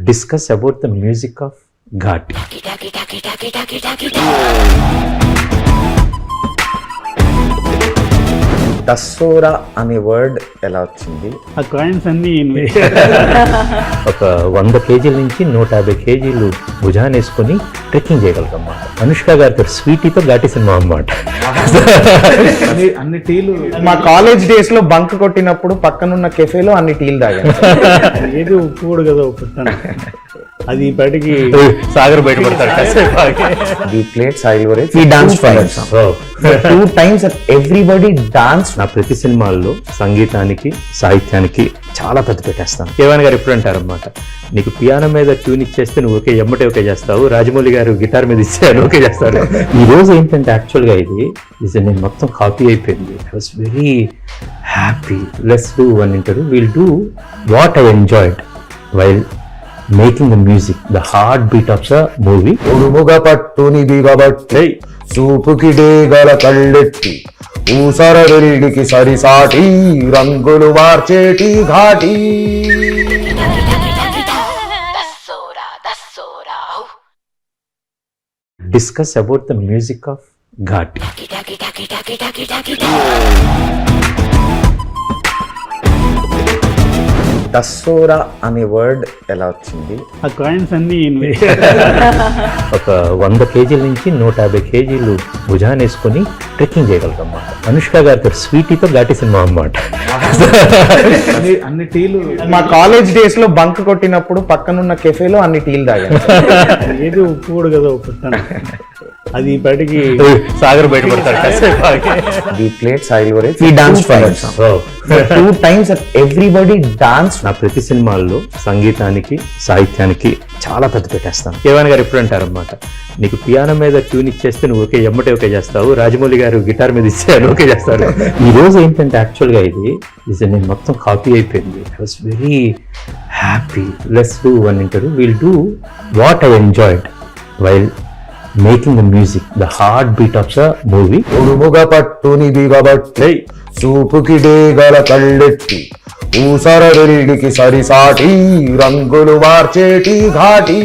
discuss about the music of Ghati. దస్సోరా అనే word ఎలా వచ్చింది? ఆ కాయిన్స్ అన్ని ఒక 100 కేజీల నుంచి 150 కేజీలు భుజాన్ని వేసుకొని ట్రెక్కింగ్ చేయగలుగుతాం అన్నమాట. అనుష్క గారితో స్వీటీతో ఘాటి సినిమా అన్నమాట. అన్ని టీలు మా కాలేజ్ డేస్ లో బంక్ కొట్టినప్పుడు పక్కనున్న కెఫేలో అన్ని టీలు తాగాను. ఏది ఉప్పు కూడా కదా ఉప్పుతాను అది బయటికి సాగర్ బయటపడతారు. We played Sailore. We danced for that song. 2 times that everybody danced. నా ప్రతి సినిమాల్లో సంగీతానికి సాహిత్యానికి చాలా పెద్ద పెట్టేస్తాను. కేవన్ గారు ఎప్పుడు అంటారన్నమాట, నీకు పియానో మీద ట్యూన్ ఇచ్చేస్తే నువ్వు ఓకే చేస్తావు, రాజమౌళి గారు గిటార్ మీద ఇచ్చారు ఓకే చేస్తారు. ఈ రోజు ఏంటంటే యాక్చువల్గా ఇది నేను మొత్తం కాపీ అయిపోయింది. I was very happy. Let's do one interview. Will do what I enjoyed while making the music, the heartbeat of the movie. ఉడుముగ పట్టుని దిగబట్టి చూపుకి డేగల కళ్ళెట్టి ఊసర వెల్లికి సరిసాటి రంగులు మార్చేటి ఘాటి. Discuss about the music of Ghaati. దస్సోరా అనే వర్డ్ ఎలా వచ్చింది? ఆ కాయిన్స్ అన్ని ఒక 100 కేజీల నుంచి 150 కేజీలు భుజాన్ని వేసుకొని ట్రెక్కింగ్ చేయగలుగుతాం అన్నమాట. అనుష్క గారితో స్వీటీతో ఘాటి సినిమా అన్నమాట. అన్ని టీలు మా కాలేజ్ డేస్ లో బంక్ కొట్టినప్పుడు పక్కనున్న కెఫేలో అన్ని టీలు తాగాను. ఏది ఉప్పు కూడా కదా ఉప్పుతాను అది బయటికి సాగర్ బయటపడతారు. We played Sailore. We danced for that song. 2 times that everybody danced. నా ప్రతి సినిమాల్లో సంగీతానికి సాహిత్యానికి చాలా పెద్ద పెట్టేస్తాను. కేవన్ గారు ఎప్పుడు అంటారన్నమాట, నీకు పియానో మీద ట్యూన్ ఇచ్చేస్తే నువ్వు ఓకే చేస్తావు, రాజమౌళి గారు గిటార్ మీద ఇచ్చారు ఓకే చేస్తారు. ఈ రోజు ఏంటంటే యాక్చువల్గా ఇది నేను మొత్తం కాపీ అయిపోయింది. I was very happy. Let's do one interview. Will do what I enjoyed while making the music, the heartbeat of the movie. ఉడుముగ పట్టుని దిగబట్టి చూపుకి డేగల కళ్ళెట్టి ఊసర వెల్లికి సరిసాటి రంగులు మార్చేటి ఘాటి.